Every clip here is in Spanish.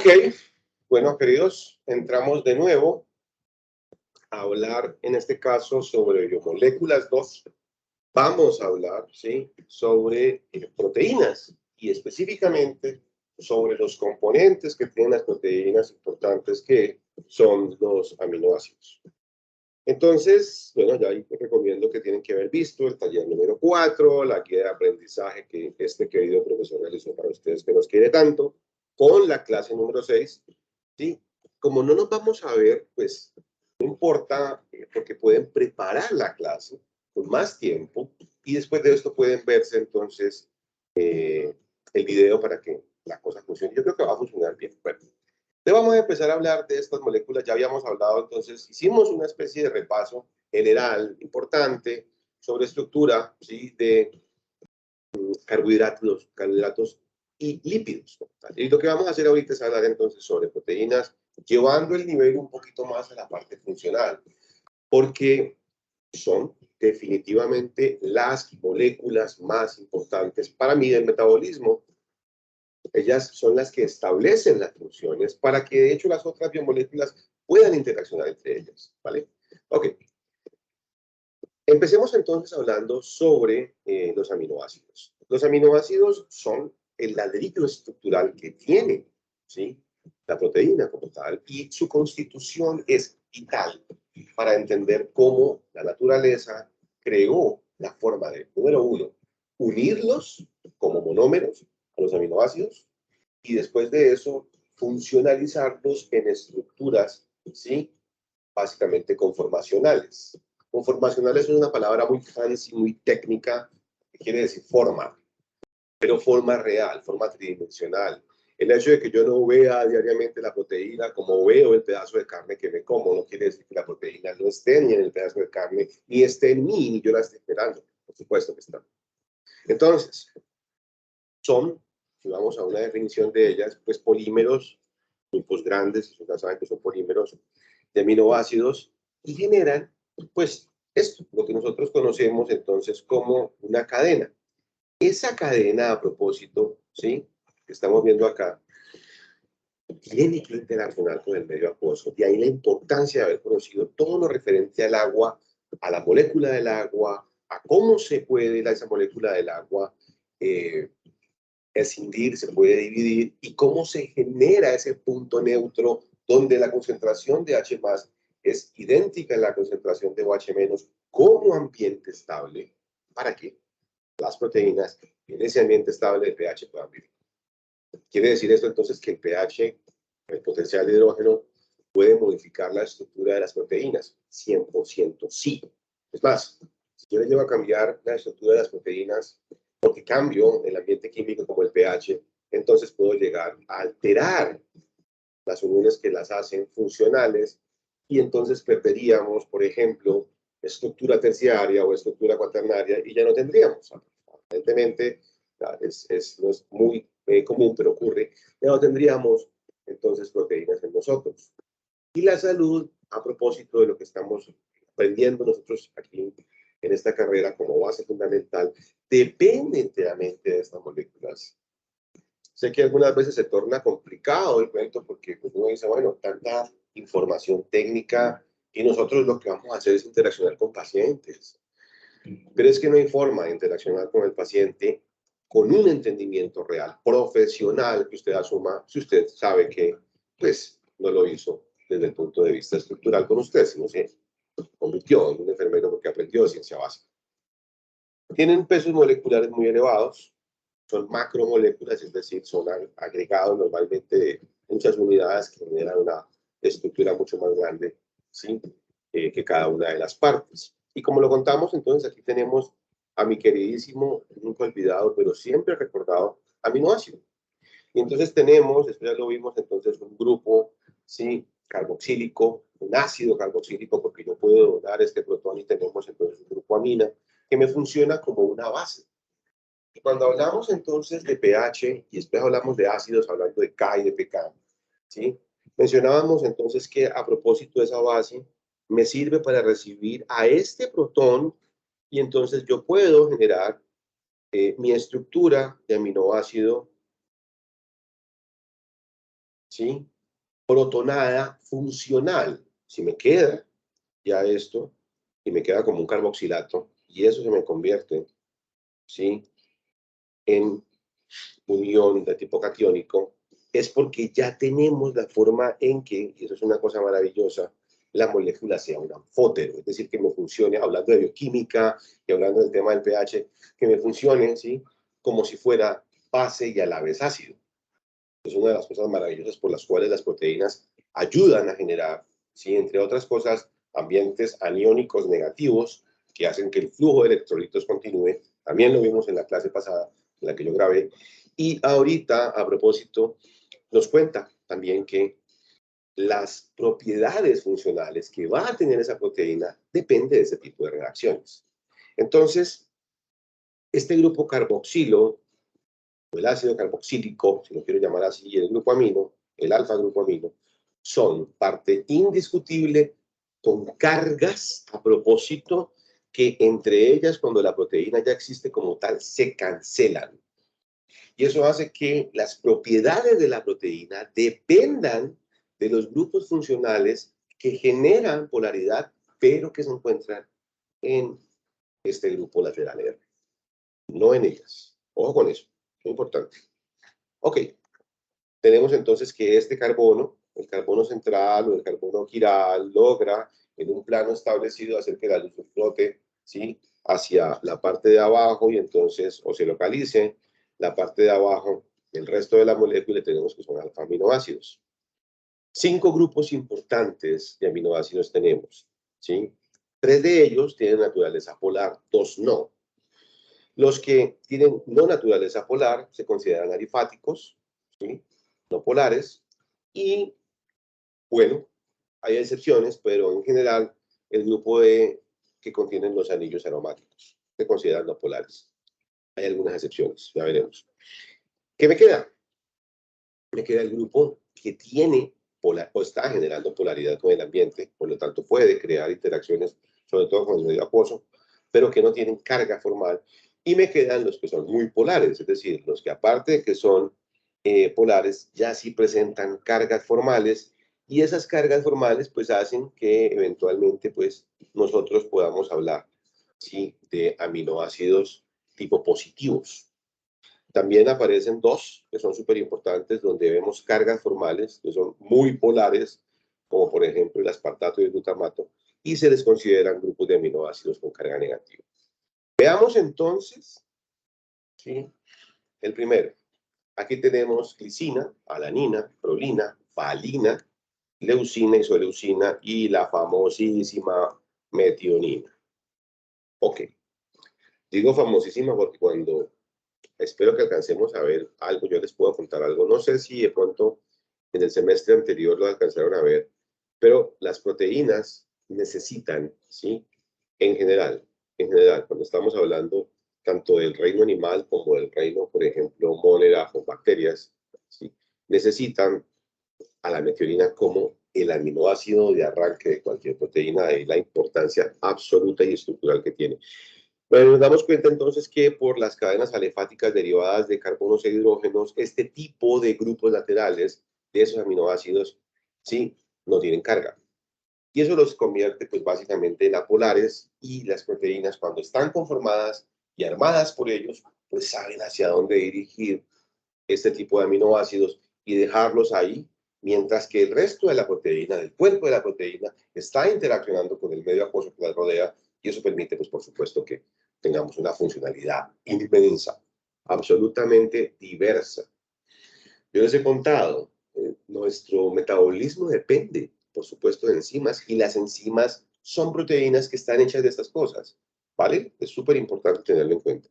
Ok, bueno, queridos, entramos de nuevo a hablar, en este caso, sobre biomoléculas 2. Vamos a hablar, ¿sí?, sobre proteínas y específicamente sobre los componentes que tienen las proteínas importantes que son los aminoácidos. Entonces, bueno, ya ahí recomiendo que tienen que haber visto el taller número 4, la guía de aprendizaje que este querido profesor realizó para ustedes que nos quiere tanto, con la clase número 6, ¿sí? Como no nos vamos a ver, pues no importa, porque pueden preparar la clase con más tiempo y después de esto pueden verse entonces el video para que la cosa funcione. Yo creo que va a funcionar bien. Bueno, entonces vamos a empezar a hablar de estas moléculas. Ya habíamos hablado, entonces hicimos una especie de repaso general importante sobre estructura, ¿sí?, de carbohidratos y lípidos. Y lo que vamos a hacer ahorita es hablar entonces sobre proteínas, llevando el nivel un poquito más a la parte funcional, porque son definitivamente las moléculas más importantes para mí del metabolismo. Ellas son las que establecen las funciones para que de hecho las otras biomoléculas puedan interaccionar entre ellas, ¿vale? Ok. Empecemos entonces hablando sobre los aminoácidos. Los aminoácidos son el ladrillo estructural que tiene, ¿sí?, la proteína como tal, y su constitución es vital para entender cómo la naturaleza creó la forma de, número uno, unirlos como monómeros a los aminoácidos, y después de eso, funcionalizarlos en estructuras, ¿sí?, básicamente conformacionales. Conformacional es una palabra muy fancy, muy técnica, que quiere decir forma, pero forma real, forma tridimensional. El hecho de que yo no vea diariamente la proteína como veo el pedazo de carne que me como, no quiere decir que la proteína no esté ni en el pedazo de carne, ni esté en mí, ni yo la esté esperando. Por supuesto que está. Entonces, son, si vamos a una definición de ellas, pues polímeros, grupos grandes, ustedes saben que son polímeros de aminoácidos, y generan, pues, esto, lo que nosotros conocemos entonces como una cadena. Esa cadena, a propósito, ¿sí?, que estamos viendo acá, tiene que interaccionar con el medio acuoso. De ahí la importancia de haber conocido todo lo referente al agua, a la molécula del agua, a cómo se puede esa molécula del agua escindir, se puede dividir, y cómo se genera ese punto neutro donde la concentración de H+ es idéntica a la concentración de OH- como ambiente estable, para que las proteínas en ese ambiente estable de pH puedan vivir. Quiere decir esto entonces que el pH, el potencial de hidrógeno, puede modificar la estructura de las proteínas. 100% sí. Es más, si yo le llevo a cambiar la estructura de las proteínas, porque cambio el ambiente químico como el pH, entonces puedo llegar a alterar las uniones que las hacen funcionales, y entonces perderíamos, por ejemplo, estructura terciaria o estructura cuaternaria, y ya no tendríamos. Evidentemente, no es muy común, pero ocurre. Ya no tendríamos entonces proteínas en nosotros. Y la salud, a propósito de lo que estamos aprendiendo nosotros aquí en esta carrera como base fundamental, depende enteramente de estas moléculas. Sé que algunas veces se torna complicado el cuento porque pues, uno dice, bueno, tanta información técnica y nosotros lo que vamos a hacer es interaccionar con pacientes. Pero es que no hay forma de interaccionar con el paciente con un entendimiento real, profesional, que usted asuma si usted sabe que pues no lo hizo desde el punto de vista estructural con usted, sino se convirtió en un enfermero porque aprendió ciencia básica. Tienen pesos moleculares muy elevados, son macromoléculas, es decir, son agregados normalmente de muchas unidades que generan una estructura mucho más grande, ¿sí?, que cada una de las partes. Y como lo contamos, entonces aquí tenemos a mi queridísimo, nunca olvidado, pero siempre recordado, aminoácido. Y entonces tenemos, esto ya lo vimos, entonces un grupo, ¿sí?, carboxílico, un ácido carboxílico, porque yo puedo donar este protón y tenemos entonces un grupo amina que me funciona como una base. Y cuando hablamos entonces de pH, y después hablamos de ácidos, hablando de K y de pK, ¿sí?, mencionábamos entonces que a propósito de esa base, me sirve para recibir a este protón, y entonces yo puedo generar mi estructura de aminoácido ¿sí? Protonada funcional. Si me queda ya esto, y me queda como un carboxilato, y eso se me convierte, ¿sí? En unión de tipo catiónico, es porque ya tenemos la forma en que, y eso es una cosa maravillosa, la molécula sea un anfótero, es decir, que me funcione, hablando de bioquímica y hablando del tema del pH, que me funcione, ¿sí? Como si fuera base y a la vez ácido. Es una de las cosas maravillosas por las cuales las proteínas ayudan a generar, ¿sí? Entre otras cosas, ambientes aniónicos negativos que hacen que el flujo de electrolitos continúe. También lo vimos en la clase pasada, en la que yo grabé. Y ahorita, a propósito, nos cuenta también que las propiedades funcionales que va a tener esa proteína depende de ese tipo de reacciones. Entonces, este grupo carboxilo, o el ácido carboxílico, si lo quiero llamar así, y el grupo amino, el alfa grupo amino, son parte indiscutible con cargas a propósito que entre ellas, cuando la proteína ya existe como tal, se cancelan. Y eso hace que las propiedades de la proteína dependan de los grupos funcionales que generan polaridad, pero que se encuentran en este grupo lateral R, no en ellas. Ojo con eso, muy importante. Ok, tenemos entonces que este carbono, el carbono central o el carbono quiral, logra en un plano establecido hacer que la luz flote, ¿sí? Hacia la parte de abajo y entonces, o se localice la parte de abajo del resto de la molécula, tenemos que son alfa-aminoácidos. 5 grupos importantes de aminoácidos tenemos, ¿sí? 3 de ellos tienen naturaleza polar, 2 no. Los que tienen no naturaleza polar se consideran alifáticos, ¿sí? No polares, y bueno, hay excepciones, pero en general el grupo que contienen los anillos aromáticos se consideran no polares. Hay algunas excepciones, ya veremos. ¿Qué me queda? Me queda el grupo que tiene o está generando polaridad con el ambiente, por lo tanto puede crear interacciones, sobre todo con el medio acuoso, pero que no tienen carga formal. Y me quedan los que son muy polares, es decir, los que aparte de que son polares, ya sí presentan cargas formales, y esas cargas formales pues hacen que eventualmente pues nosotros podamos hablar, ¿sí? De aminoácidos tipo positivos. También aparecen 2 que son súper importantes, donde vemos cargas formales que son muy polares, como por ejemplo el aspartato y el glutamato, y se les consideran grupos de aminoácidos con carga negativa. Veamos entonces, ¿sí? El primero. Aquí tenemos glicina, alanina, prolina, valina, leucina, isoleucina y la famosísima metionina. Ok. Digo famosísima porque cuando espero que alcancemos a ver algo, yo les puedo contar algo. No sé si de pronto en el semestre anterior lo alcanzaron a ver, pero las proteínas necesitan, ¿sí? En general, cuando estamos hablando tanto del reino animal como del reino, por ejemplo, monera o bacterias, ¿sí? Necesitan a la metionina como el aminoácido de arranque de cualquier proteína, de la importancia absoluta y estructural que tiene. Bueno, nos damos cuenta entonces que por las cadenas alifáticas derivadas de carbonos e hidrógenos, este tipo de grupos laterales de esos aminoácidos, sí, no tienen carga. Y eso los convierte, pues, básicamente en apolares, y las proteínas, cuando están conformadas y armadas por ellos, pues saben hacia dónde dirigir este tipo de aminoácidos y dejarlos ahí, mientras que el resto de la proteína, del cuerpo de la proteína, está interaccionando con el medio acuoso que la rodea, y eso permite, pues, por supuesto, que tengamos una funcionalidad inmensa, absolutamente diversa. Yo les he contado, nuestro metabolismo depende, por supuesto, de enzimas, y las enzimas son proteínas que están hechas de estas cosas, ¿vale? Es súper importante tenerlo en cuenta.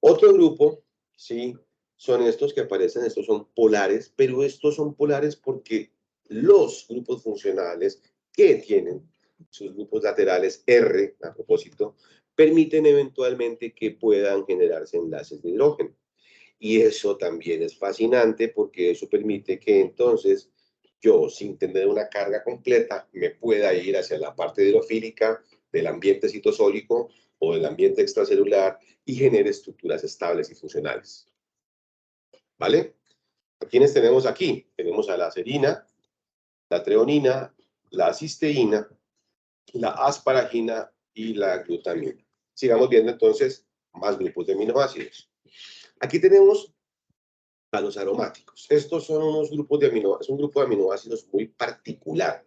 Otro grupo, sí, son estos que aparecen, estos son polares, pero estos son polares porque los grupos funcionales que tienen sus grupos laterales R, a propósito, permiten eventualmente que puedan generarse enlaces de hidrógeno. Y eso también es fascinante porque eso permite que entonces yo, sin tener una carga completa, me pueda ir hacia la parte hidrofílica del ambiente citosólico o del ambiente extracelular y genere estructuras estables y funcionales. ¿Vale? ¿A quiénes tenemos aquí? Tenemos a la serina, la treonina, la cisteína, la asparagina y la glutamina. Sigamos viendo entonces más grupos de aminoácidos. Aquí tenemos a los aromáticos. Estos son unos grupos de es un grupo de aminoácidos muy particular,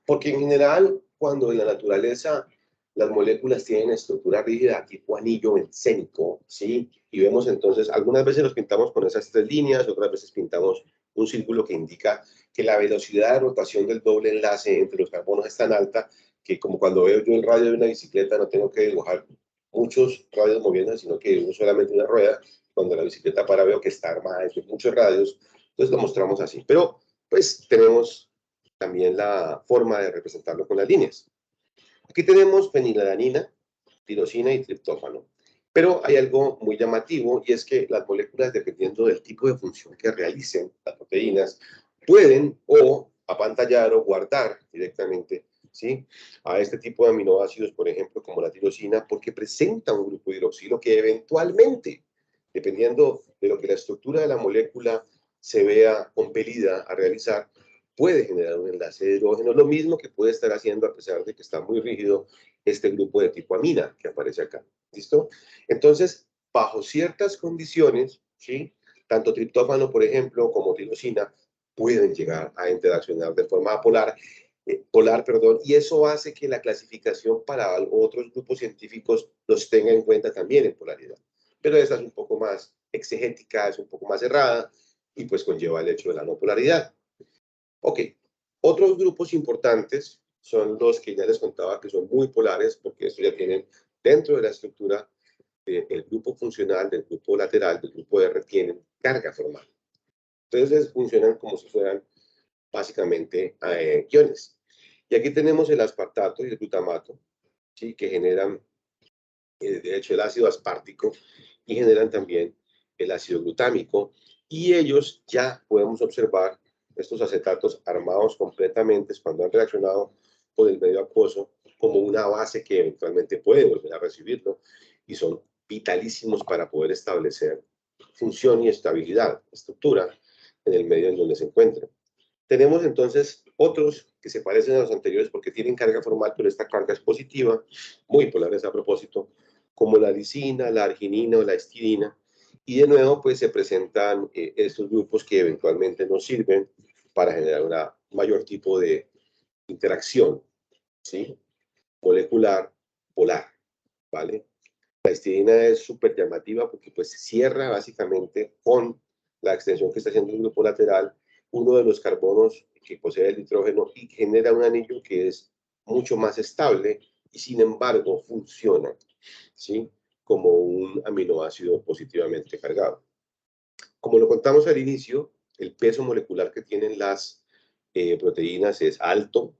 porque en general, cuando en la naturaleza las moléculas tienen estructura rígida tipo anillo bencénico, ¿sí? Y vemos entonces, algunas veces los pintamos con esas tres líneas, otras veces pintamos un círculo que indica que la velocidad de rotación del doble enlace entre los carbonos es tan alta que como cuando veo yo el radio de una bicicleta no tengo que dibujar muchos radios moviendo, sino que uno solamente una rueda. Cuando la bicicleta para veo que está armada de muchos radios, entonces lo mostramos así. Pero pues tenemos también la forma de representarlo con las líneas. Aquí tenemos fenilalanina, tirosina y triptófano. Pero hay algo muy llamativo y es que las moléculas, dependiendo del tipo de función que realicen las proteínas, pueden o apantallar o guardar directamente, ¿sí?, a este tipo de aminoácidos, por ejemplo, como la tirosina, porque presenta un grupo hidroxilo que eventualmente, dependiendo de lo que la estructura de la molécula se vea compelida a realizar, puede generar un enlace de hidrógeno, lo mismo que puede estar haciendo, a pesar de que está muy rígido, este grupo de tipo amina que aparece acá. ¿Listo? Entonces, bajo ciertas condiciones, ¿sí?, tanto triptófano, por ejemplo, como tirosina, pueden llegar a interaccionar de forma polar, y eso hace que la clasificación para otros grupos científicos los tenga en cuenta también en polaridad. Pero esta es un poco más exegética, es un poco más cerrada, y pues conlleva el hecho de la no polaridad. Ok, otros grupos importantes son los que ya les contaba que son muy polares, porque estos ya tienen dentro de la estructura del grupo funcional, del grupo lateral, del grupo R, tienen carga formal. Entonces funcionan como si fueran básicamente iones. Y aquí tenemos el aspartato y el glutamato, ¿sí?, que generan, de hecho, el ácido aspartico y generan también el ácido glutámico. Y ellos ya podemos observar estos acetatos armados completamente cuando han reaccionado con el medio acuoso como una base que eventualmente puede volver a recibirlo y son vitalísimos para poder establecer función y estabilidad, estructura en el medio en donde se encuentran. Tenemos entonces otros que se parecen a los anteriores porque tienen carga formal, pero esta carga es positiva, muy polares a propósito, como la lisina, la arginina o la histidina. Y de nuevo, pues se presentan estos grupos que eventualmente nos sirven para generar un mayor tipo de interacción, ¿sí?, molecular, polar, ¿vale? La histidina es súper llamativa porque pues se cierra básicamente con la extensión que está haciendo el grupo lateral, uno de los carbonos que posee el nitrógeno y genera un anillo que es mucho más estable y sin embargo funciona, ¿sí?, como un aminoácido positivamente cargado. Como lo contamos al inicio, el peso molecular que tienen las proteínas es alto,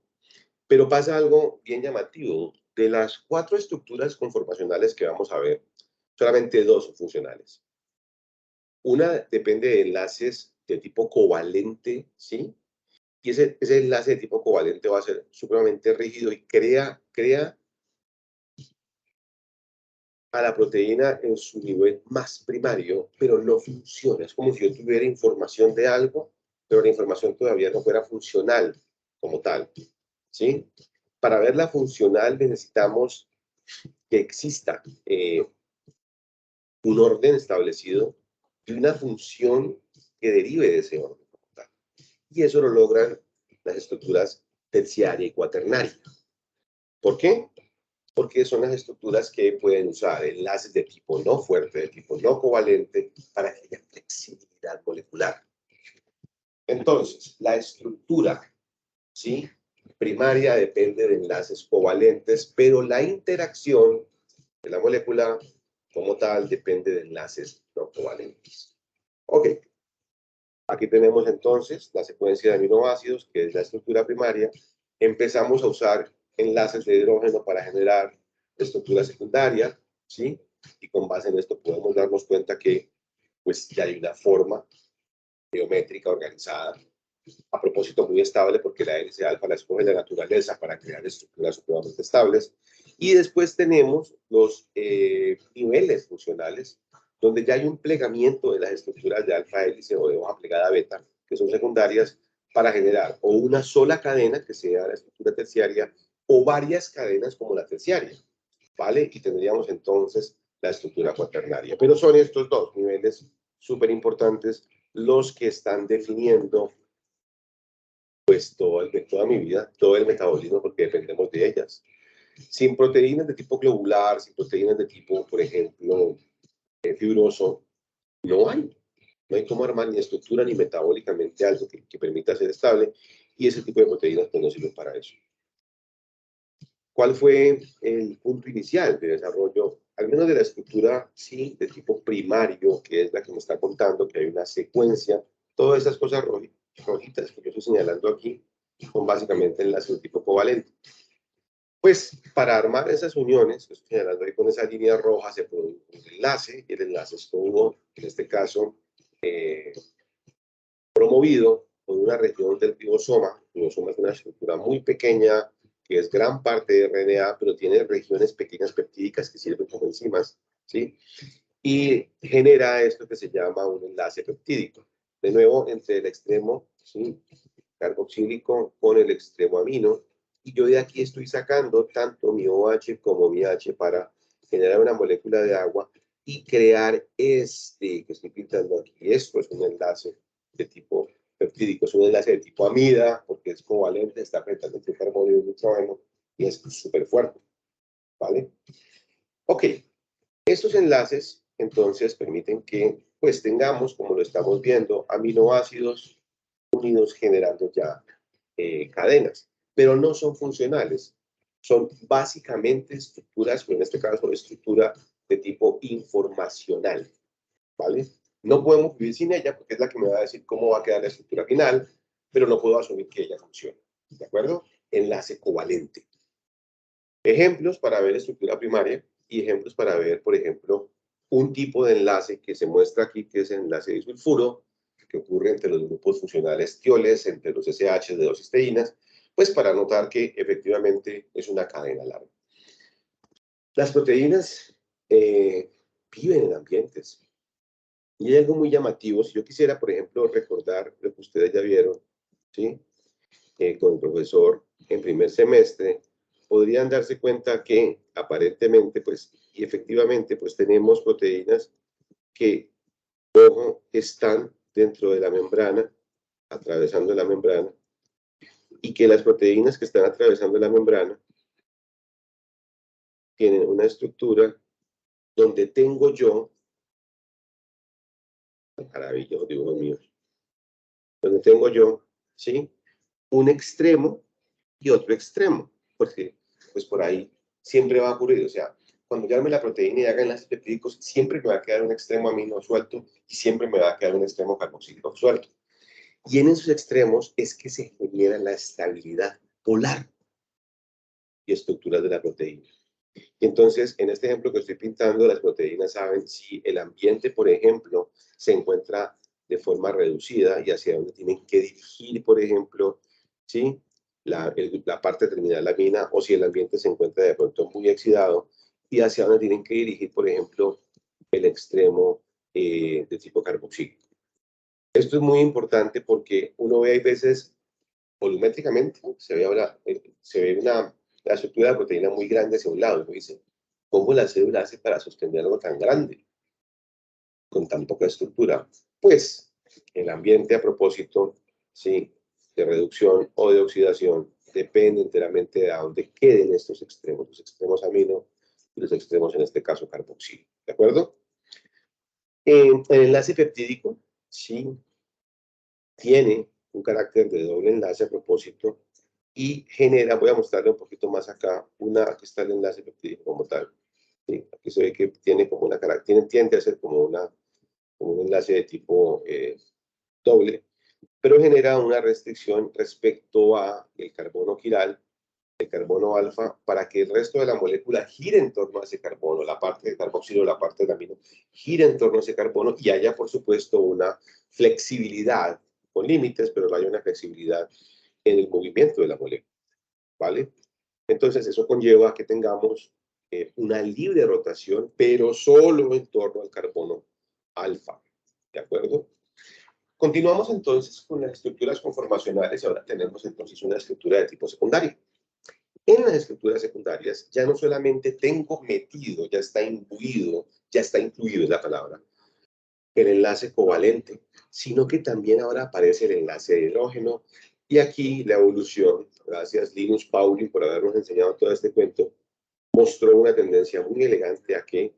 pero pasa algo bien llamativo. De las 4 estructuras conformacionales que vamos a ver, solamente 2 son funcionales. Una depende de enlaces de tipo covalente, ¿sí? Y ese enlace de tipo covalente va a ser supremamente rígido y crea a la proteína en su nivel más primario, pero no funciona. Es como si yo tuviera información de algo, pero la información todavía no fuera funcional como tal, ¿sí? Para verla funcional necesitamos que exista un orden establecido y una función que derive de ese orden. Y eso lo logran las estructuras terciaria y cuaternaria. ¿Por qué? Porque son las estructuras que pueden usar enlaces de tipo no fuerte, de tipo no covalente, para que haya flexibilidad molecular. Entonces, la estructura, ¿sí?, primaria depende de enlaces covalentes, pero la interacción de la molécula como tal depende de enlaces no covalentes. Ok, aquí tenemos entonces la secuencia de aminoácidos, que es la estructura primaria. Empezamos a usar enlaces de hidrógeno para generar estructura secundaria, ¿sí? Y con base en esto podemos darnos cuenta que pues ya hay una forma geométrica organizada, a propósito muy estable porque la hélice alfa la escoge la naturaleza para crear estructuras supremamente estables. Y después tenemos los niveles funcionales donde ya hay un plegamiento de las estructuras de alfa hélice o de hoja plegada beta, que son secundarias, para generar o una sola cadena, que sea la estructura terciaria, o varias cadenas como la terciaria, ¿vale? Y tendríamos entonces la estructura cuaternaria. Pero son estos dos niveles súper importantes los que están definiendo pues toda mi vida, todo el metabolismo, porque dependemos de ellas. Sin proteínas de tipo globular, sin proteínas de tipo, por ejemplo, fibroso, no hay. No hay cómo armar ni estructura ni metabólicamente algo que permita ser estable, y ese tipo de proteínas pues no sirven para eso. ¿Cuál fue el punto inicial de desarrollo, al menos de la estructura, sí, de tipo primario, que es la que me está contando, que hay una secuencia? Todas esas cosas rojitas que yo estoy señalando aquí son básicamente enlaces de tipo covalente. Pues para armar esas uniones, que estoy señalando ahí con esa línea roja, se produce un enlace, y el enlace estuvo, en este caso, promovido por una región del ribosoma. El ribosoma es una estructura muy pequeña, que es gran parte de RNA, pero tiene regiones pequeñas peptídicas que sirven como enzimas, ¿sí? Y genera esto que se llama un enlace peptídico. De nuevo, entre el extremo, ¿sí?, carboxílico con el extremo amino, y yo de aquí estoy sacando tanto mi OH como mi H para generar una molécula de agua y crear este que estoy pintando aquí. Esto es un enlace de tipo peptídico, es un enlace de tipo amida, porque es covalente, está apretando entre carbono y nitrógeno, y es súper fuerte, ¿vale? Ok, estos enlaces entonces permiten que pues tengamos, como lo estamos viendo, aminoácidos unidos generando ya cadenas, pero no son funcionales, son básicamente estructuras, o en este caso estructura de tipo informacional, ¿vale? No podemos vivir sin ella porque es la que me va a decir cómo va a quedar la estructura final, pero no puedo asumir que ella funcione, ¿de acuerdo? Enlace covalente. Ejemplos para ver estructura primaria y ejemplos para ver, por ejemplo, un tipo de enlace que se muestra aquí, que es el enlace disulfuro, que ocurre entre los grupos funcionales tioles, entre los SH de dos cisteínas, pues para notar que efectivamente es una cadena larga. Las proteínas viven en ambientes. Y hay algo muy llamativo. Si yo quisiera, por ejemplo, recordar lo que ustedes ya vieron, ¿sí?, con el profesor en primer semestre, podrían darse cuenta que aparentemente, pues, y efectivamente, pues tenemos proteínas que, ojo, están dentro de la membrana, atravesando la membrana, y que las proteínas que están atravesando la membrana tienen una estructura donde tengo yo, maravilloso, dibujo mío, donde tengo yo, ¿sí?, un extremo y otro extremo, porque pues por ahí siempre va a ocurrir, o sea, cuando yo arme la proteína y haga enlaces peptídicos, siempre me va a quedar un extremo amino suelto y siempre me va a quedar un extremo carboxílico suelto. Y en esos extremos es que se genera la estabilidad polar y estructuras de la proteína. Y entonces, en este ejemplo que estoy pintando, las proteínas saben si el ambiente, por ejemplo, se encuentra de forma reducida y hacia dónde tienen que dirigir, por ejemplo, ¿sí?, la parte terminal lamina, o si el ambiente se encuentra de pronto muy oxidado y hacia dónde tienen que dirigir, por ejemplo, el extremo de tipo carboxílico. Esto es muy importante porque uno ve a veces volumétricamente, se ve la estructura de la proteína muy grande hacia un lado. Uno dice, ¿cómo la célula hace para sostener algo tan grande con tan poca estructura? Pues el ambiente, a propósito, ¿sí?, de reducción o de oxidación, depende enteramente de a dónde queden estos extremos, los extremos amino y los extremos, en este caso, carboxilo. ¿De acuerdo? El enlace peptídico, sí, tiene un carácter de doble enlace a propósito y genera, voy a mostrarle un poquito más acá, aquí está el enlace peptídico como tal. ¿Sí? Aquí se ve que tiene como una tiende a ser como un enlace de tipo doble, pero genera una restricción respecto a el carbono quiral, el carbono alfa, para que el resto de la molécula gire en torno a ese carbono, la parte de carboxilo, la parte de amino, gire en torno a ese carbono y haya, por supuesto, una flexibilidad con límites, pero no hay una flexibilidad en el movimiento de la molécula, ¿vale? Entonces, eso conlleva que tengamos una libre rotación, pero solo en torno al carbono alfa. ¿De acuerdo? Continuamos entonces con las estructuras conformacionales y ahora tenemos entonces una estructura de tipo secundario. En las estructuras secundarias ya no solamente tengo metido, ya está imbuido, ya está incluido en la palabra, el enlace covalente, sino que también ahora aparece el enlace de hidrógeno. Y aquí la evolución, gracias Linus Pauling por habernos enseñado todo este cuento, mostró una tendencia muy elegante a que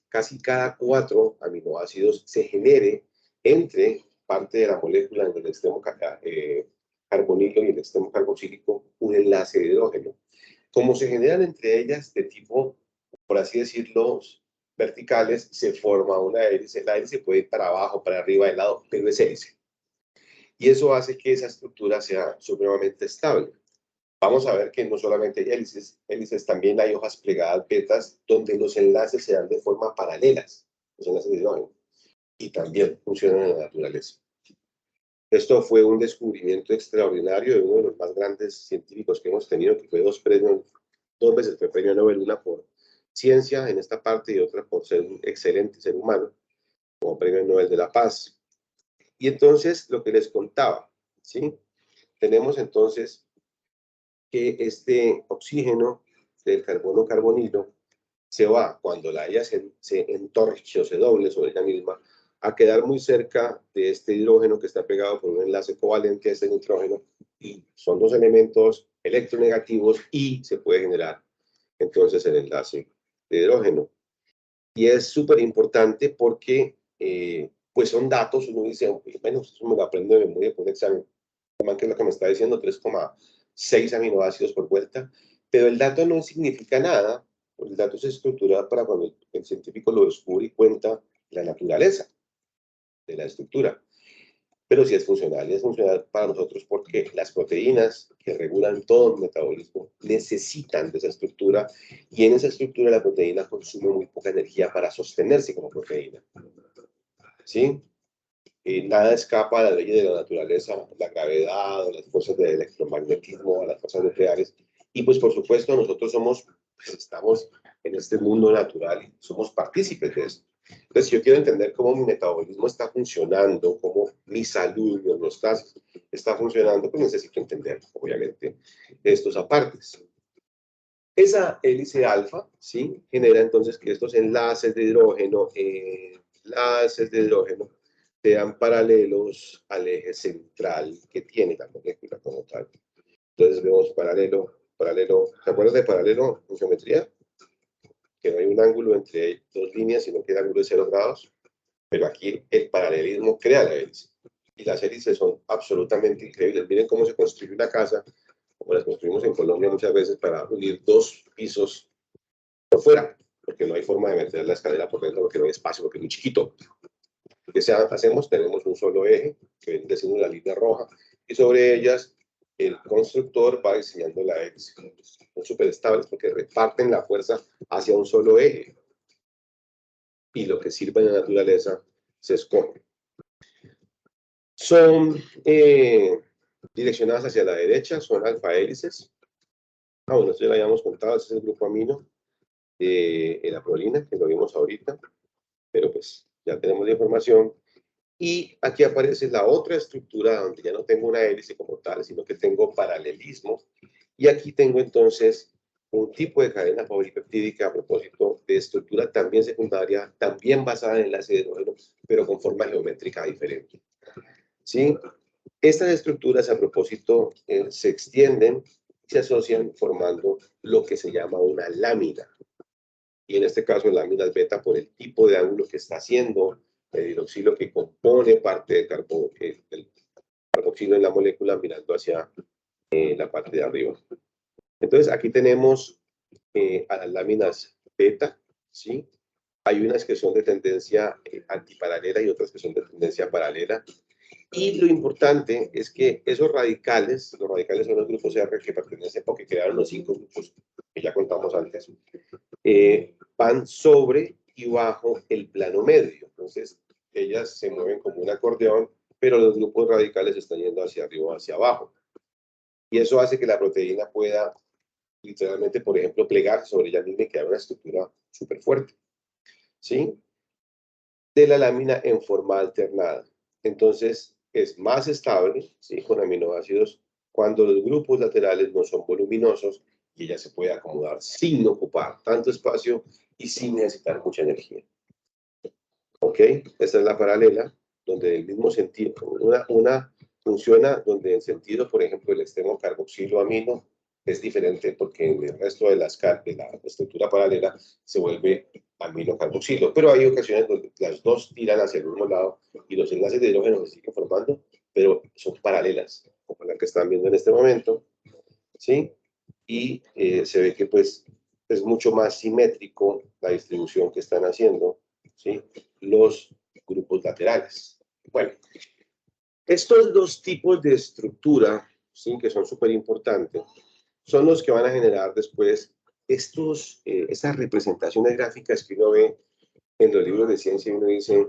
casi cada 4 aminoácidos se genere entre parte de la molécula en el extremo carbonilo y el extremo carboxílico un enlace de hidrógeno. Como se generan entre ellas de tipo, por así decirlo, verticales, se forma una hélice. La hélice puede ir para abajo, para arriba, de lado, pero es hélice. Y eso hace que esa estructura sea supremamente estable. Vamos a ver que no solamente hay hélices, también hay hojas plegadas betas donde los enlaces se dan de forma paralelas, los enlaces de hidrógeno, y también funcionan en la naturaleza. Esto fue un descubrimiento extraordinario de uno de los más grandes científicos que hemos tenido, que fue 2 veces fue premio Nobel, una por ciencia en esta parte y otra por ser un excelente ser humano, como premio Nobel de la Paz. Y entonces, lo que les contaba, ¿sí? Tenemos entonces que este oxígeno del carbono carbonilo se va, cuando la ella se entorche o se doble sobre ella misma, a quedar muy cerca de este hidrógeno que está pegado por un enlace covalente a este nitrógeno, y son 2 elementos electronegativos y se puede generar entonces el enlace de hidrógeno. Y es súper importante porque pues son datos, uno dice, bueno, eso me lo aprendo de memoria por un examen, que es lo que me está diciendo, 3,6 aminoácidos por vuelta, pero el dato no significa nada, el dato se estructura para cuando el científico lo descubre y cuenta la naturaleza de la estructura. Pero sí es funcional, y es funcional para nosotros porque las proteínas que regulan todo el metabolismo necesitan de esa estructura, y en esa estructura la proteína consume muy poca energía para sostenerse como proteína. ¿Sí? Nada escapa a la ley de la naturaleza, la gravedad, o las fuerzas de electromagnetismo, a las fuerzas nucleares. Y pues por supuesto nosotros pues, estamos en este mundo natural y somos partícipes de esto. Entonces, si yo quiero entender cómo mi metabolismo está funcionando, cómo mi salud, mi homeostasis está funcionando, pues necesito entender, obviamente, estos apartes. Esa hélice alfa, ¿sí? Genera entonces que estos enlaces de hidrógeno sean paralelos al eje central que tiene la molécula como tal. Entonces vemos paralelo. ¿Se acuerdan de paralelo en geometría? Que no hay un ángulo entre 2 líneas, sino que el ángulo es 0 grados. Pero aquí el paralelismo crea la hélice. Y las hélices son absolutamente increíbles. Miren cómo se construye una casa, como las construimos en Colombia muchas veces, para unir 2 pisos por fuera, porque no hay forma de meter la escalera por dentro, porque no hay espacio, porque es muy chiquito. ¿Qué hacemos? Tenemos un solo eje, que viene siendo la línea roja, y sobre ellas el constructor va diseñando la hélice. Son súper estables porque reparten la fuerza hacia un solo eje. Y lo que sirve en la naturaleza se escoge. Son direccionadas hacia la derecha, son alfa-hélices. Bueno, esto ya lo habíamos contado, ese es el grupo amino de la prolina, que lo vimos ahorita, pero pues ya tenemos la información. Y aquí aparece la otra estructura donde ya no tengo una hélice como tal, sino que tengo paralelismo. Y aquí tengo entonces un tipo de cadena polipeptídica a propósito de estructura también secundaria, también basada en enlace de hidrógeno, pero con forma geométrica diferente. ¿Sí? Estas estructuras a propósito se extienden y se asocian formando lo que se llama una lámina. Y en este caso láminas beta por el tipo de ángulo que está haciendo el hidroxilo que compone parte del carboxilo en la molécula mirando hacia la parte de arriba. Entonces aquí tenemos a las láminas beta, ¿sí? Hay unas que son de tendencia antiparalela y otras que son de tendencia paralela. Y lo importante es que esos radicales, los radicales son los grupos R que pertenecen porque crearon los 5 grupos que ya contamos antes, van sobre y bajo el plano medio. Entonces, ellas se mueven como un acordeón, pero los grupos radicales están yendo hacia arriba o hacia abajo. Y eso hace que la proteína pueda literalmente, por ejemplo, plegar sobre ella misma y crear una estructura súper fuerte, ¿sí? De la lámina en forma alternada. Entonces, es más estable, ¿sí? Con aminoácidos cuando los grupos laterales no son voluminosos y ella se puede acomodar sin ocupar tanto espacio y sin necesitar mucha energía. ¿Ok? Esta es la paralela, donde el mismo sentido, una funciona donde el sentido, por ejemplo, el extremo carboxilo amino es diferente porque en el resto de la estructura paralela se vuelve amino carboxilo. Pero hay ocasiones donde las dos tiran hacia el mismo lado y los enlaces de hidrógeno se siguen formando, pero son paralelas, como la que están viendo en este momento, ¿sí? Y se ve que pues es mucho más simétrico la distribución que están haciendo, ¿sí? Los grupos laterales. Bueno, estos dos tipos de estructura, ¿sí? Que son súper importantes, son los que van a generar después estas representaciones gráficas que uno ve en los libros de ciencia y uno dice,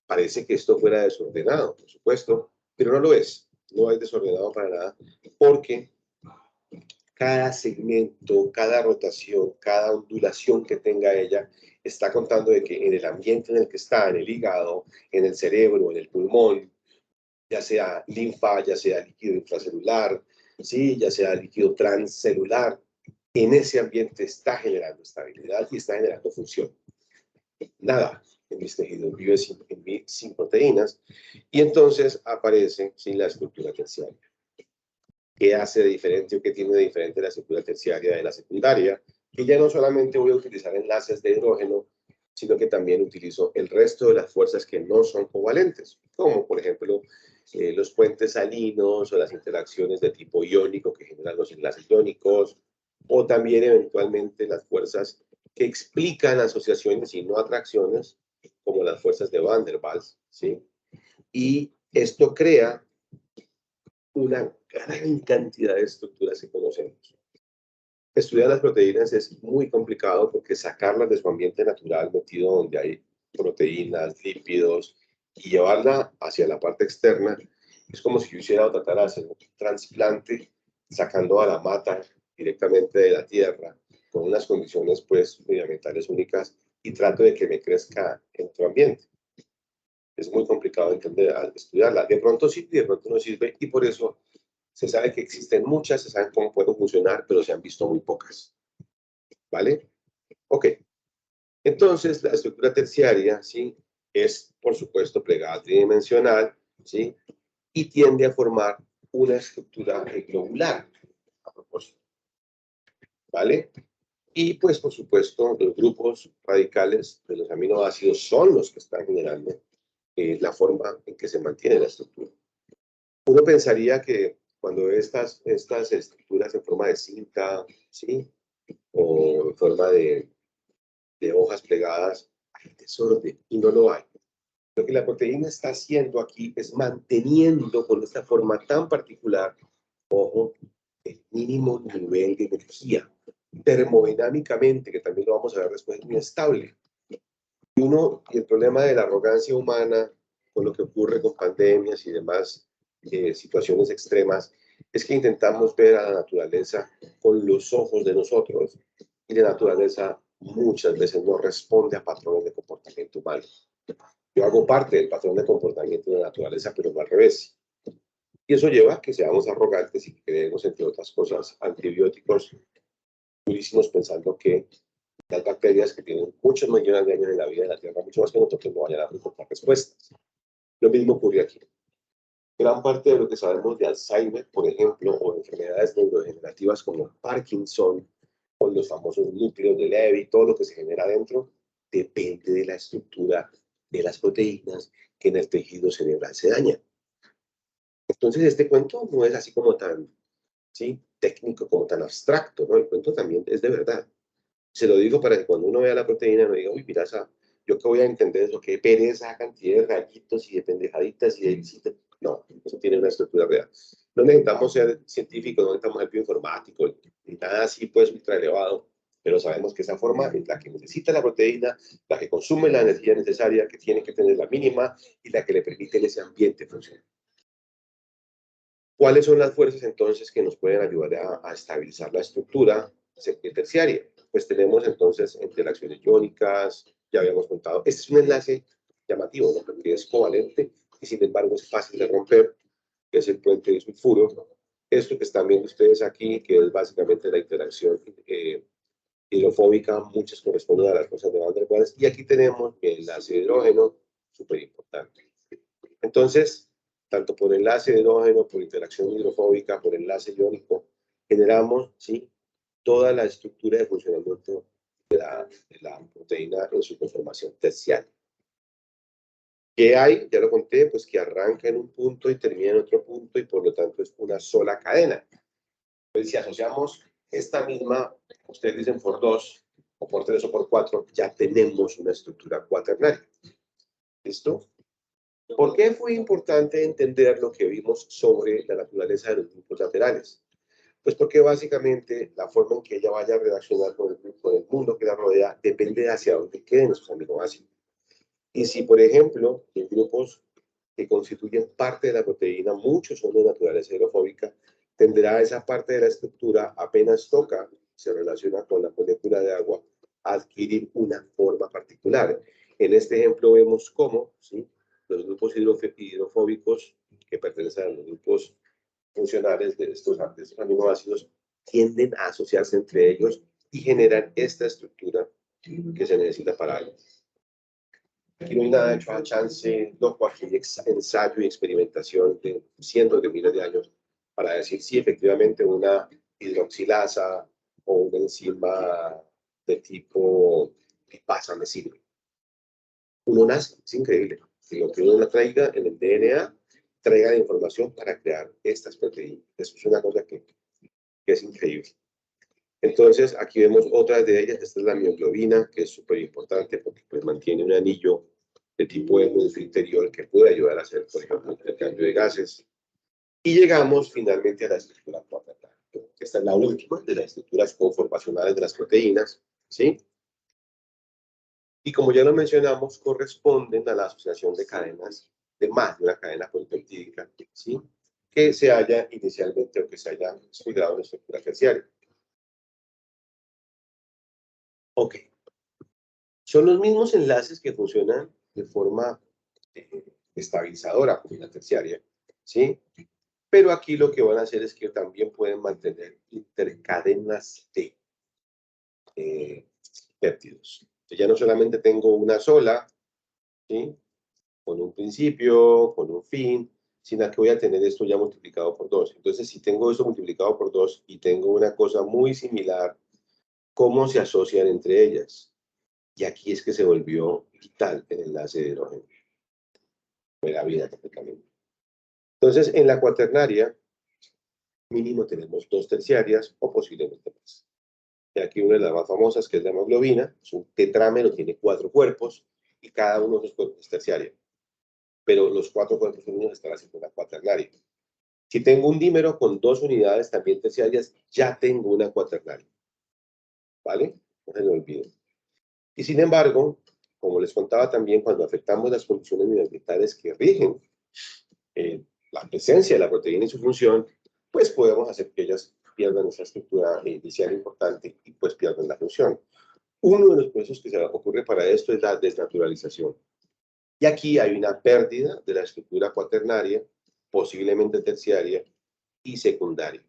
parece que esto fuera desordenado, por supuesto, pero no lo es, no es desordenado para nada, porque cada segmento, cada rotación, cada ondulación que tenga ella, está contando de que en el ambiente en el que está, en el hígado, en el cerebro, en el pulmón, ya sea linfa, ya sea líquido intracelular, ¿sí? Ya sea líquido transcelular, en ese ambiente está generando estabilidad y está generando función. Nada en mis tejidos vive sin proteínas y entonces aparece sin la estructura terciaria. ¿Qué hace de diferente o qué tiene de diferente la estructura terciaria de la secundaria? Que ya no solamente voy a utilizar enlaces de hidrógeno, sino que también utilizo el resto de las fuerzas que no son covalentes, como por ejemplo los puentes salinos o las interacciones de tipo iónico que generan los enlaces iónicos, o también eventualmente las fuerzas que explican asociaciones y no atracciones, como las fuerzas de Van der Waals, ¿sí? Y esto crea una gran cantidad de estructuras que conocemos. Estudiar las proteínas es muy complicado porque sacarlas de su ambiente natural, metido donde hay proteínas, lípidos, y llevarla hacia la parte externa, es como si yo hiciera o tratara de hacer un trasplante sacando a la mata directamente de la tierra, con unas condiciones pues medioambientales únicas, y trato de que me crezca en otro ambiente. Es muy complicado entender, estudiarla. De pronto sí, de pronto no sirve, y por eso se sabe que existen muchas, se sabe cómo pueden funcionar, pero se han visto muy pocas. ¿Vale? Ok. Entonces, la estructura terciaria, ¿sí? Es, por supuesto, plegada tridimensional, ¿sí? Y tiende a formar una estructura globular, a propósito. ¿Vale? Y, pues, por supuesto, los grupos radicales de los aminoácidos son los que están generando la forma en que se mantiene la estructura. Uno pensaría que cuando estas estructuras en forma de cinta, ¿sí? O en forma de hojas plegadas, hay desorden y no lo hay. Lo que la proteína está haciendo aquí es manteniendo con esta forma tan particular, ojo, el mínimo nivel de energía. Termodinámicamente, que también lo vamos a ver después, es muy estable. Y el problema de la arrogancia humana, con lo que ocurre con pandemias y demás situaciones extremas, es que intentamos ver a la naturaleza con los ojos de nosotros, y la naturaleza muchas veces no responde a patrones de comportamiento humano. Yo hago parte del patrón de comportamiento de la naturaleza, pero no al revés. Y eso lleva a que seamos arrogantes y que creemos, entre otras cosas, antibióticos durísimos, pensando que las bacterias que tienen muchos millones de años en la vida de la Tierra, mucho más que nosotros, no vayan a encontrar respuestas. Lo mismo ocurre aquí. Gran parte de lo que sabemos de Alzheimer, por ejemplo, o de enfermedades neurodegenerativas como Parkinson, o los famosos núcleos de Levy, todo lo que se genera dentro, depende de la estructura de las proteínas que en el tejido cerebral se dañan. Entonces, este cuento no es así como tan, ¿sí? Técnico, como tan abstracto, ¿no? El cuento también es de verdad. Se lo digo para que cuando uno vea la proteína no diga, uy, mira, yo que voy a entender eso, qué pereza, cantidad de rayitos y de pendejaditas y de visitas. No, eso tiene una estructura real. No necesitamos ser científicos, no necesitamos ser bioinformáticos, ni nada así, pues, ultra elevado, pero sabemos que esa forma es la que necesita la proteína, la que consume la energía necesaria, que tiene que tener la mínima y la que le permite en ese ambiente funcionar. ¿Cuáles son las fuerzas entonces que nos pueden ayudar a estabilizar la estructura? terciaria. Pues tenemos entonces interacciones iónicas, ya habíamos contado. Este es un enlace llamativo, ¿no? Porque es covalente y sin embargo es fácil de romper, que es el puente disulfuro. Esto que están viendo ustedes aquí, que es básicamente la interacción hidrofóbica, muchas corresponden a las cosas de Van der Waals, y aquí tenemos el enlace de hidrógeno, súper importante. Entonces, tanto por enlace de hidrógeno, por interacción hidrofóbica, por enlace iónico, generamos, ¿sí?, toda la estructura de funcionamiento de la proteína en su conformación terciaria. ¿Qué hay? Ya lo conté, pues que arranca en un punto y termina en otro punto y por lo tanto es una sola cadena. Pues si asociamos esta misma, ustedes dicen por 2, o por 3 o por 4, ya tenemos una estructura cuaternaria. ¿Listo? ¿Por qué fue importante entender lo que vimos sobre la naturaleza de los grupos laterales? Pues porque básicamente la forma en que ella vaya a reaccionar con el mundo que la rodea depende de hacia dónde queden esos aminoácidos. Y si, por ejemplo, los grupos que constituyen parte de la proteína, muchos son de naturaleza hidrofóbica, tendrá esa parte de la estructura, apenas toca, se relaciona con la molécula de agua, a adquirir una forma particular. En este ejemplo vemos cómo, ¿sí?, los grupos hidrofóbicos que pertenecen a los grupos funcionales de estos aminoácidos tienden a asociarse entre ellos y generan esta estructura que se necesita para algo. Aquí no hay nada hecho a chance, loco, aquí hay ensayo y experimentación de cientos de miles de años para decir si efectivamente una hidroxilasa o una enzima de tipo lipasa me sirve. Uno nace, es increíble. Si lo que uno traiga en el DNA, traiga la información para crear estas proteínas. Eso es una cosa que es increíble. Entonces, aquí vemos otras de ellas. Esta es la mioglobina, que es súper importante porque pues, mantiene un anillo de tipo interior que puede ayudar a hacer, por ejemplo, el intercambio de gases. Y llegamos finalmente a la estructura cuaternaria. Esta es la última de las estructuras conformacionales de las proteínas, ¿sí? Y como ya lo mencionamos, corresponden a la asociación de cadenas, de más de una cadena polipeptídica, ¿sí?, que se haya inicialmente o que se haya estudiado en la estructura terciaria. Ok. Son los mismos enlaces que funcionan de forma estabilizadora como en la terciaria, ¿sí? Pero aquí lo que van a hacer es que también pueden mantener intercadenas de péptidos. Ya no solamente tengo una sola, ¿sí?, con un principio, con un fin, sino que voy a tener esto ya multiplicado por 2. Entonces, si tengo esto multiplicado por 2 y tengo una cosa muy similar, ¿cómo se asocian entre ellas? Y aquí es que se volvió vital el enlace de hidrógeno. Fue la vida prácticamente. Entonces, en la cuaternaria, mínimo tenemos 2 terciarias o posiblemente más. Y aquí una de las más famosas, que es la hemoglobina, es un tetrámero, tiene 4 cuerpos y cada uno de esos cuerpos es terciario. Pero los 4 cuerpos unidos están haciendo una cuaternaria. Si tengo un dímero con 2 unidades también terciarias, ya tengo una cuaternaria. ¿Vale? No se lo olviden. Y sin embargo, como les contaba también, cuando afectamos las condiciones minerales que rigen la presencia de la proteína y su función, pues podemos hacer que ellas pierdan esa estructura inicial importante y pues pierdan la función. Uno de los procesos que se ocurre para esto es la desnaturalización. Y aquí hay una pérdida de la estructura cuaternaria, posiblemente terciaria y secundaria,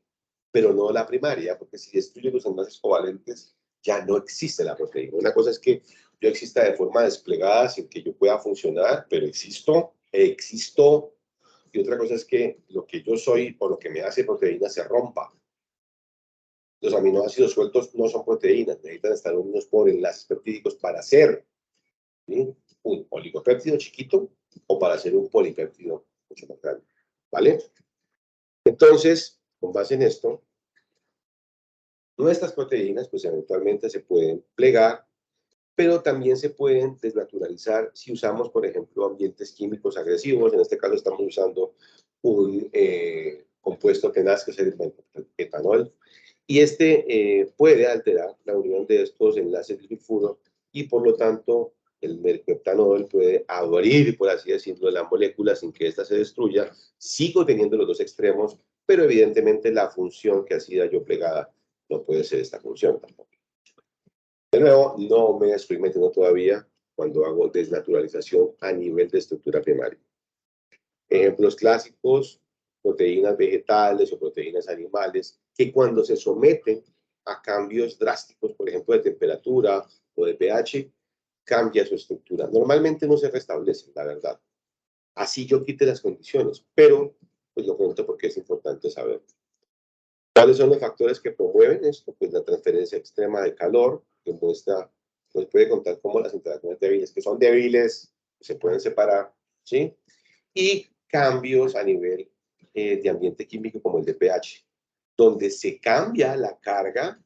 pero no la primaria, porque si destruyo los enlaces covalentes, ya no existe la proteína. Una cosa es que yo exista de forma desplegada sin que yo pueda funcionar, pero existo. Y otra cosa es que lo que yo soy o lo que me hace proteína se rompa. Los aminoácidos sueltos no son proteínas, necesitan estar unidos por enlaces peptídicos para hacer, ¿sí?, un oligopéptido chiquito o para hacer un polipéptido mucho más grande. ¿Vale? Entonces, con base en esto, nuestras proteínas, pues eventualmente se pueden plegar, pero también se pueden desnaturalizar si usamos, por ejemplo, ambientes químicos agresivos. En este caso estamos usando un compuesto tenaz que es el etanol. Y este puede alterar la unión de estos enlaces de sulfuro y por lo tanto el mercaptanol puede abrir, por así decirlo, la molécula sin que ésta se destruya. Sigo teniendo los dos extremos, pero evidentemente la función que hacía yo plegada no puede ser esta función tampoco. De nuevo, no me estoy metiendo todavía cuando hago desnaturalización a nivel de estructura primaria. Ejemplos clásicos, proteínas vegetales o proteínas animales, que cuando se someten a cambios drásticos, por ejemplo, de temperatura o de pH, cambia su estructura. Normalmente no se restablece, la verdad. Así yo quite las condiciones, pero pues lo cuento porque es importante saber. ¿Cuáles son los factores que promueven esto? Pues la transferencia extrema de calor, que muestra, pues puede contar como las interacciones débiles, que son débiles, se pueden separar, ¿sí? Y cambios a nivel de ambiente químico como el de pH, donde se cambia la carga,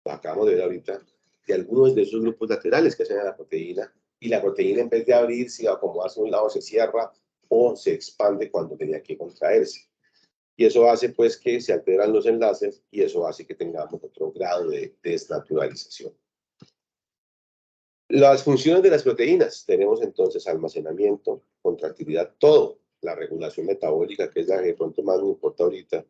lo acabamos de ver ahorita, de algunos de esos grupos laterales que hacen a la proteína, y la proteína en vez de abrirse o acomodarse a un lado se cierra o se expande cuando tenía que contraerse. Y eso hace pues que se alteran los enlaces y eso hace que tengamos otro grado de desnaturalización. Las funciones de las proteínas, tenemos entonces almacenamiento, contractilidad, todo, la regulación metabólica, que es la que de pronto más me importa ahorita,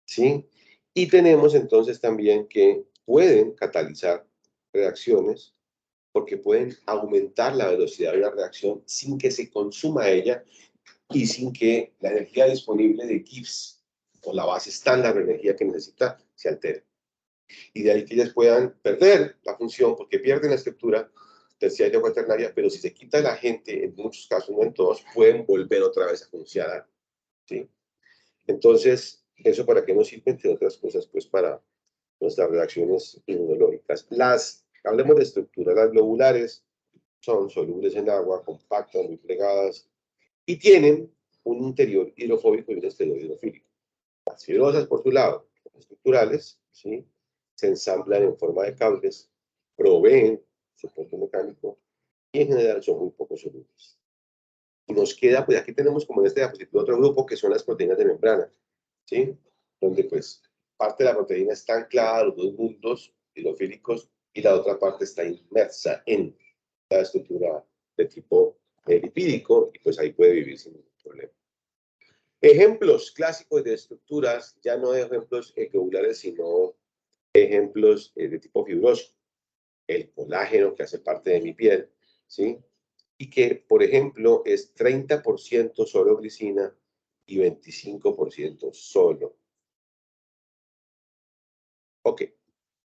¿sí? Y tenemos entonces también que pueden catalizar reacciones porque pueden aumentar la velocidad de la reacción sin que se consuma ella y sin que la energía disponible de Gibbs o la base estándar de energía que necesita se altere. Y de ahí que ellas puedan perder la función porque pierden la estructura terciaria o cuaternaria, pero si se quita el agente, en muchos casos, no en todos, pueden volver otra vez a funcionar, ¿sí? Entonces, ¿eso para qué nos sirve? Entre otras cosas, pues para nuestras reacciones inmunológicas. Hablemos de estructura, las globulares son solubles en agua, compactas, muy plegadas, y tienen un interior hidrofóbico y un exterior hidrofílico. Las fibrosas, por su lado, son estructurales, ¿sí? Se ensamblan en forma de cables, proveen soporte mecánico y en general son muy poco solubles. Y nos queda, pues aquí tenemos como en este diapositivo otro grupo que son las proteínas de membrana, ¿sí? Donde pues parte de la proteína está anclada a los dos mundos hidrofílicos y la otra parte está inmersa en la estructura de tipo lipídico y pues ahí puede vivir sin ningún problema. Ejemplos clásicos de estructuras, ya no de ejemplos globulares, sino ejemplos de tipo fibroso. El colágeno que hace parte de mi piel, ¿sí? Y que, por ejemplo, es 30% solo glicina y 25% solo. Ok,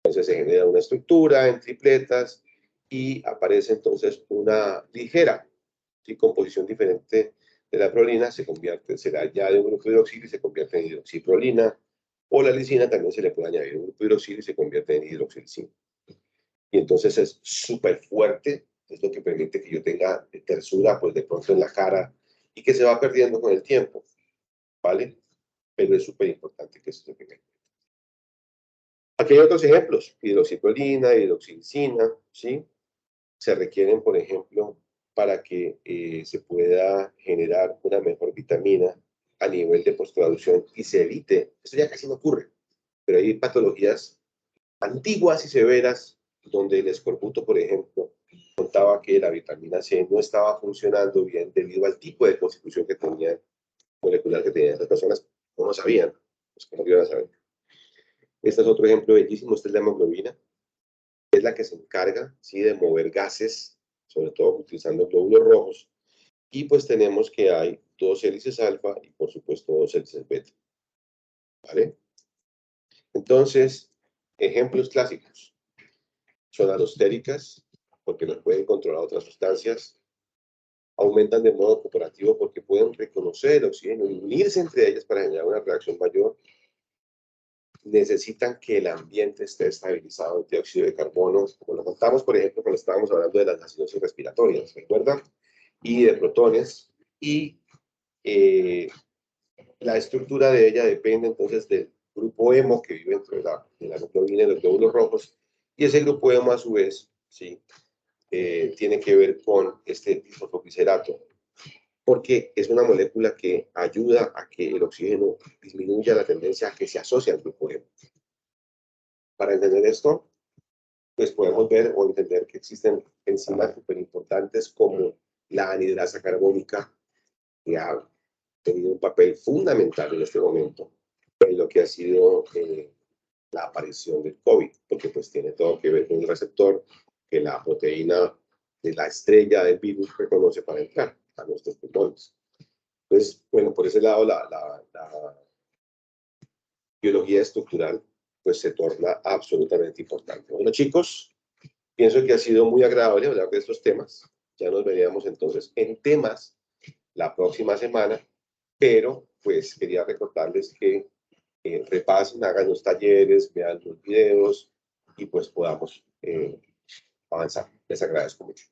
entonces se genera una estructura en tripletas y aparece entonces una ligera, ¿sí? Composición diferente de la prolina, será ya de un grupo hidroxilo y se convierte en hidroxiprolina, o la lisina también se le puede añadir un grupo hidroxilo y se convierte en hidroxilisina. Y entonces es súper fuerte, es lo que permite que yo tenga tersura, pues de pronto en la cara, y que se va perdiendo con el tiempo, ¿vale? Pero es súper importante que esto se tenga. Aquí hay otros ejemplos, hidroxiprolina, hidroxilisina, ¿sí? Se requieren, por ejemplo, para que se pueda generar una mejor vitamina a nivel de postproducción y se evite, esto ya casi no ocurre, pero hay patologías antiguas y severas donde el escorbuto, por ejemplo, contaba que la vitamina C no estaba funcionando bien debido al tipo de constitución que tenían, molecular que tenían. Las personas no lo sabían, pues que no iban a saber. Este es otro ejemplo bellísimo, esta es la hemoglobina, es la que se encarga, ¿sí?, de mover gases, sobre todo utilizando glóbulos rojos, y pues tenemos que hay dos hélices alfa y por supuesto dos hélices beta, ¿vale? Entonces, ejemplos clásicos, son alostéricas, porque nos pueden controlar otras sustancias, aumentan de modo cooperativo porque pueden reconocer el oxígeno y unirse entre ellas para generar una reacción mayor, necesitan que el ambiente esté estabilizado en dióxido de carbono, como lo contamos, por ejemplo, cuando estábamos hablando de las acidosis respiratorias, ¿recuerdan? Y de protones, y la estructura de ella depende entonces del grupo hemo que vive dentro de la hemoglobina y los glóbulos rojos, y ese grupo hemo a su vez, ¿sí?, tiene que ver con este fosfoglicerato, porque es una molécula que ayuda a que el oxígeno disminuya la tendencia a que se asocie al grupo hemo. Para entender esto, pues podemos ver o entender que existen enzimas súper importantes como la anhidrasa carbónica, que ha tenido un papel fundamental en este momento en lo que ha sido la aparición del COVID, porque pues tiene todo que ver con el receptor que la proteína de la estrella del virus reconoce para entrar a nuestros pulmones. Entonces, bueno, por ese lado la biología estructural pues se torna absolutamente importante. Bueno, chicos, pienso que ha sido muy agradable hablar de estos temas. Ya nos veríamos entonces en temas la próxima semana, pero pues quería recordarles que repasen, hagan los talleres, vean los videos y pues podamos avanzar. Les agradezco mucho.